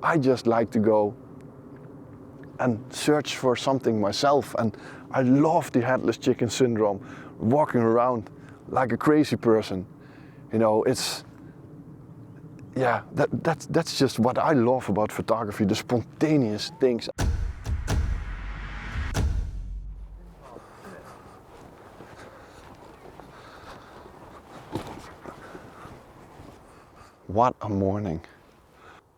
I just like to go and search for something myself, and I love the headless chicken syndrome, walking around like a crazy person. You know, it's, yeah, that's just what I love about photography, the spontaneous things. What a morning.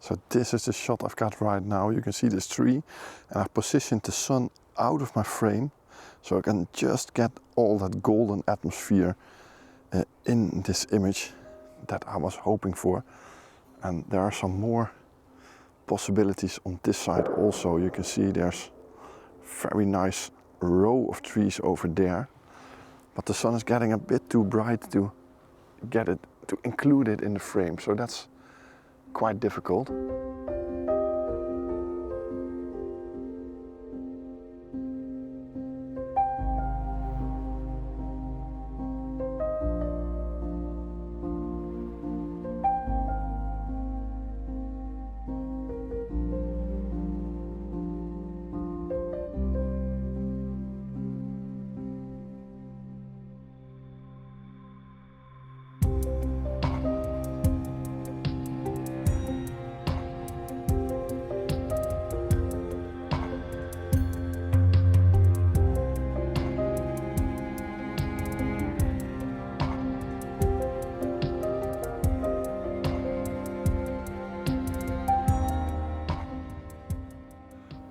So this is the shot I've got right now. You can see this tree, and I've positioned the sun out of my frame so I can just get all that golden atmosphere in this image that I was hoping for. And there are some more possibilities on this side also. You can see there's very nice row of trees over there, but the sun is getting a bit too bright to get it, to include it in the frame, so that's quite difficult.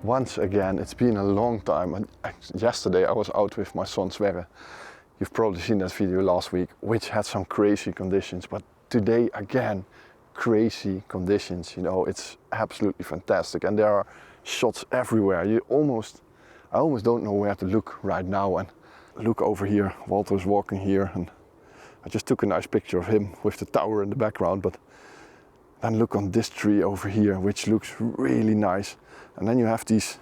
Once again, it's been a long time, and yesterday I was out with my son Sverre. You've probably seen that video last week, which had some crazy conditions, but today again, crazy conditions. You know, it's absolutely fantastic, and there are shots everywhere. I almost don't know where to look right now. And look over here, Walter's walking here, and I just took a nice picture of him with the tower in the background, but then look on this tree over here, which looks really nice. And then you have these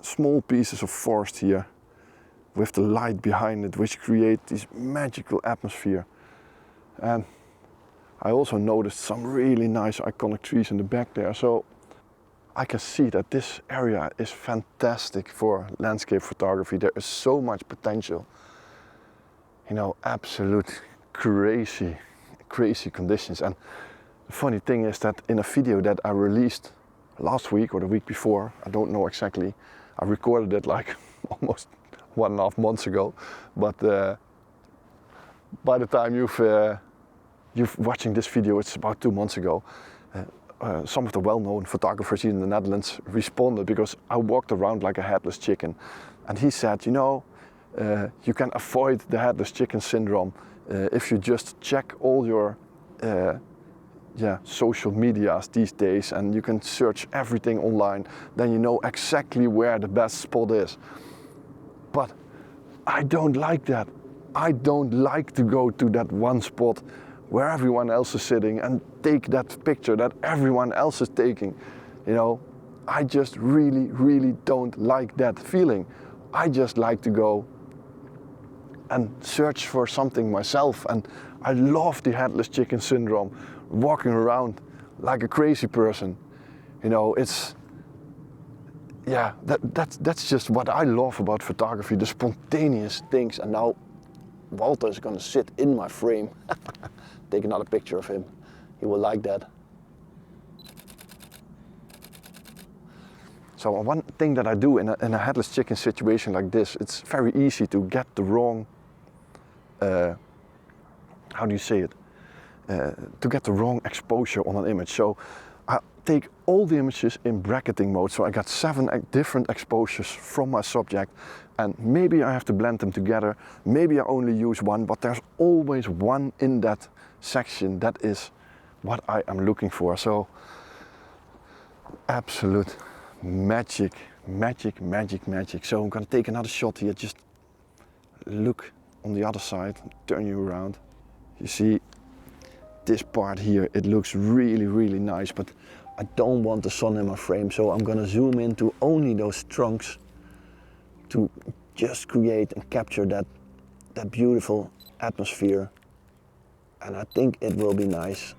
small pieces of forest here with the light behind it, which create this magical atmosphere. And I also noticed some really nice iconic trees in the back there. So I can see that this area is fantastic for landscape photography. There is so much potential. You know, absolute crazy conditions. And the funny thing is that in a video that I released last week or the week before, I don't know exactly, I recorded it like almost 1.5 months ago, but by the time you're watching this video, it's about 2 months ago. Some of the well-known photographers here in the Netherlands responded because I walked around like a headless chicken, and he said, you know, you can avoid the headless chicken syndrome if you just check all your social medias these days, and you can search everything online, then you know exactly where the best spot is. But I don't like that. I don't like to go to that one spot where everyone else is sitting and take that picture that everyone else is taking. You know, I just really don't like that feeling. I just like to go and search for something myself, and I love the headless chicken syndrome, walking around like a crazy person. You know, it's, yeah, that's just what I love about photography, the spontaneous things. And now Walter is gonna sit in my frame. Take another picture of him. He will like that. So one thing that I do in a headless chicken situation like this, it's very easy to get the wrong, how do you say it? To get the wrong exposure on an image. So I take all the images in bracketing mode. So I got 7 different exposures from my subject, and maybe I have to blend them together. Maybe I only use one, but there's always one in that section that is what I am looking for. So absolute magic. So I'm gonna take another shot here. Just look on the other side, turn you around. You see this part here, it looks really nice, but I don't want the sun in my frame, so I'm gonna zoom into only those trunks to just create and capture that beautiful atmosphere, and I think it will be nice.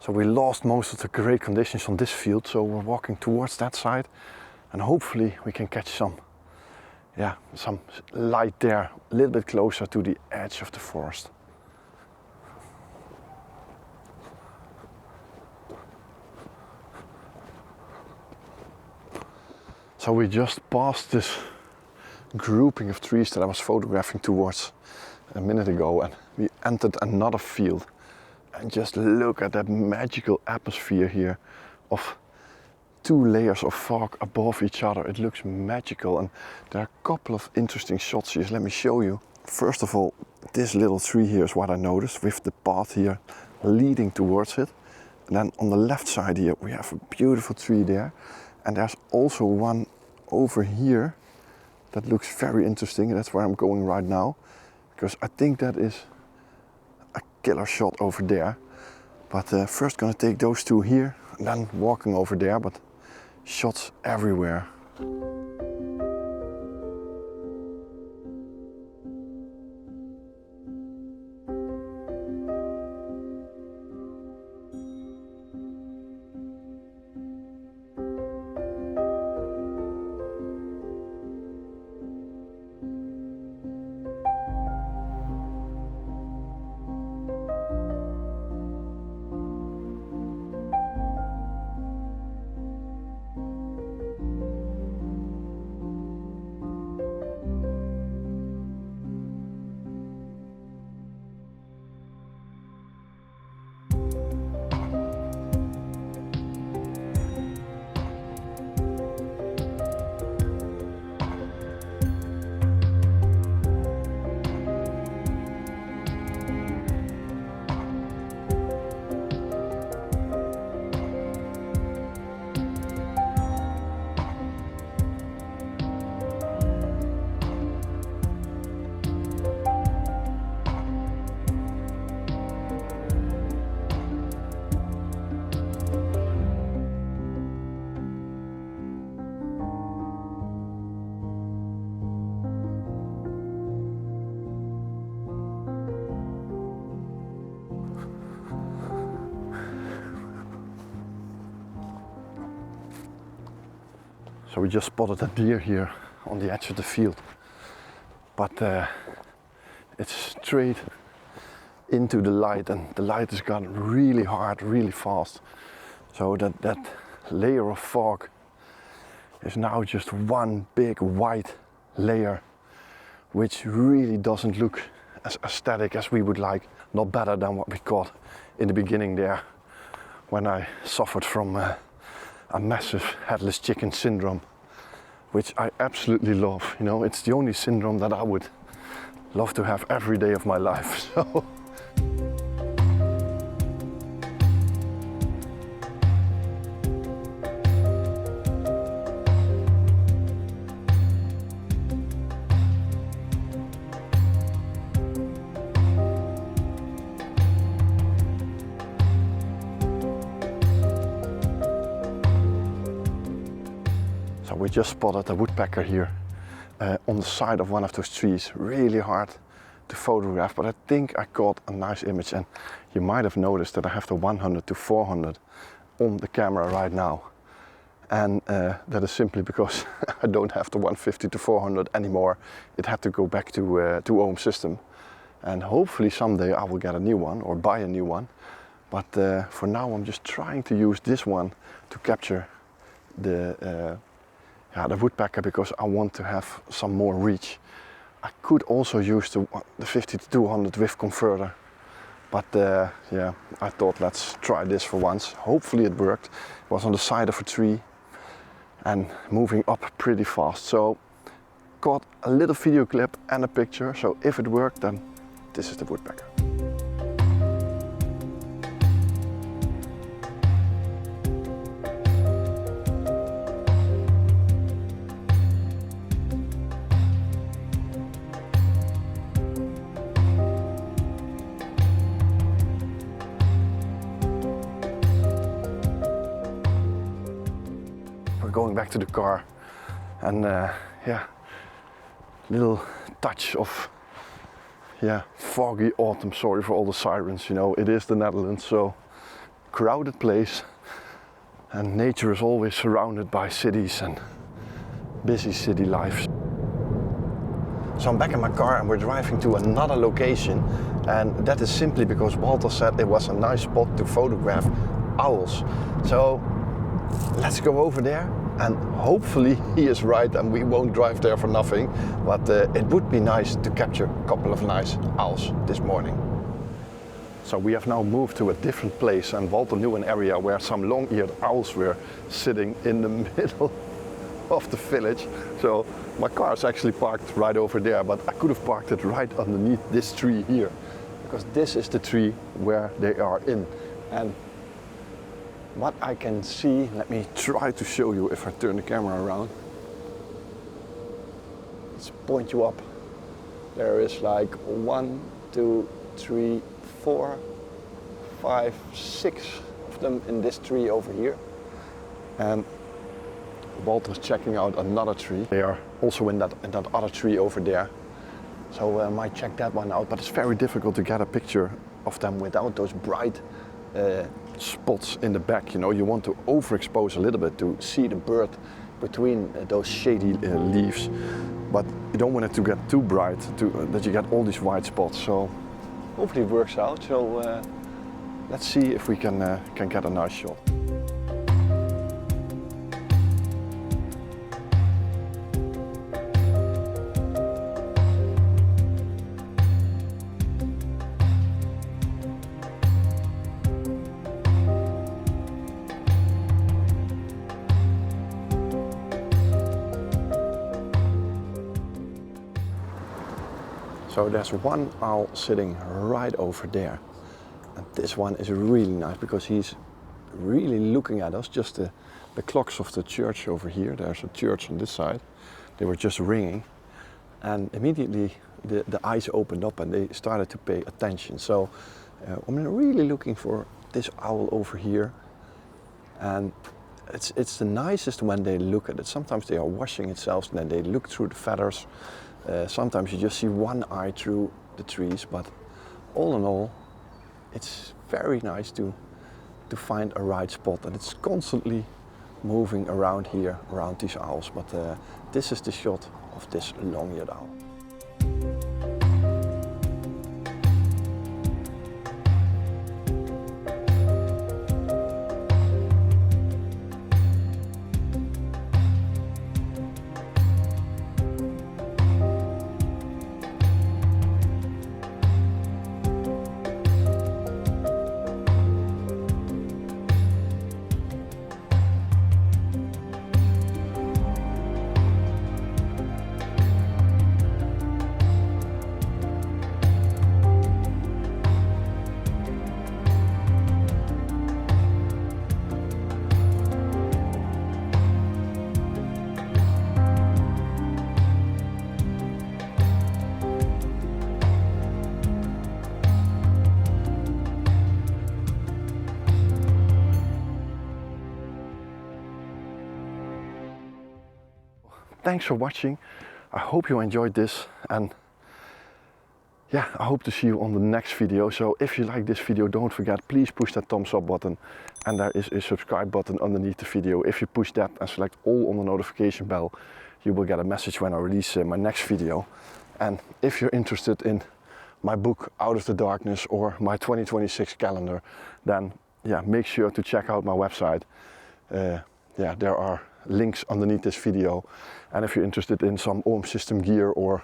So we lost most of the great conditions on this field, so we're walking towards that side and hopefully we can catch some light there, a little bit closer to the edge of the forest. So we just passed this grouping of trees that I was photographing towards a minute ago, and we entered another field. And just look at that magical atmosphere here of 2 layers of fog above each other. It looks magical, and there are a couple of interesting shots here. Let me show you. First of all, this little tree here is what I noticed, with the path here leading towards it. And then on the left side here we have a beautiful tree there, and there's also one over here that looks very interesting. That's where I'm going right now, because I think that is a killer shot over there. But first gonna take those 2 here and then walking over there, but shots everywhere. So we just spotted a deer here on the edge of the field, but it's straight into the light, and the light has gotten really hard, really fast. So that layer of fog is now just one big white layer, which really doesn't look as aesthetic as we would like. Not better than what we got in the beginning there, when I suffered from a massive headless chicken syndrome, which I absolutely love. You know, it's the only syndrome that I would love to have every day of my life. So we just spotted a woodpecker here on the side of one of those trees. Really hard to photograph, but I think I caught a nice image. And you might have noticed that I have the 100 to 400 on the camera right now. And that is simply because I don't have the 150 to 400 anymore. It had to go back to OM system. And hopefully someday I will get a new one or buy a new one. But for now I'm just trying to use this one to capture the woodpecker, because I want to have some more reach. I could also use the 50 to 200 with converter, but yeah, I thought let's try this for once. Hopefully it worked. It was on the side of a tree and moving up pretty fast. So got a little video clip and a picture. So if it worked, then this is the woodpecker. Going back to the car, and yeah, little touch of foggy autumn. Sorry for all the sirens, you know, it is the Netherlands, so crowded place, and nature is always surrounded by cities and busy city life. So I'm back in my car and we're driving to another location, and that is simply because Walter said it was a nice spot to photograph owls. So let's go over there, and hopefully he is right and we won't drive there for nothing, but it would be nice to capture a couple of nice owls this morning. So we have now moved to a different place, and Walter knew an area where some long-eared owls were sitting in the middle of the village. So my car is actually parked right over there, but I could have parked it right underneath this tree here, because this is the tree where they are in. And what I can see, let me try to show you if I turn the camera around. Let's point you up. There is like 1, 2, 3, 4, 5, 6 of them in this tree over here. And Walter is checking out another tree. They are also in that other tree over there. So I might check that one out, but it's very difficult to get a picture of them without those bright spots in the back. You know, you want to overexpose a little bit to see the bird between those shady leaves, but you don't want it to get too bright that you get all these white spots. So hopefully it works out. So let's see if we can get a nice shot. So there's one owl sitting right over there, and this one is really nice because he's really looking at us. Just the clocks of the church over here, there's a church on this side, they were just ringing, and immediately the eyes opened up and they started to pay attention. So I'm really looking for this owl over here, and it's the nicest when they look at it. Sometimes they are washing itself and then they look through the feathers. Sometimes you just see one eye through the trees, but all in all, it's very nice to find a right spot, and it's constantly moving around here, around these owls. But this is the shot of this long-eared owl. Thanks for watching. I hope you enjoyed this, and yeah, I hope to see you on the next video. So if you like this video, don't forget, please push that thumbs up button, and there is a subscribe button underneath the video. If you push that and select all on the notification bell, you will get a message when I release my next video. And if you're interested in my book Out of the Darkness or my 2026 calendar, then yeah, make sure to check out my website. Yeah, there are links underneath this video, and if you're interested in some OM system gear or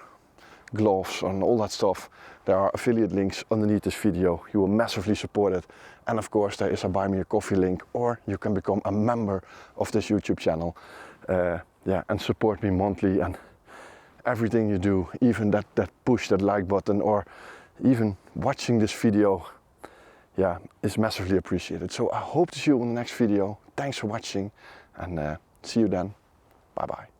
gloves and all that stuff, there are affiliate links underneath this video. You will massively support it, and of course there is a buy me a coffee link, or you can become a member of this YouTube channel, yeah, and support me monthly. And everything you do, even that push that like button, or even watching this video, yeah, is massively appreciated. So I hope to see you in the next video. Thanks for watching, and see you then. Bye bye.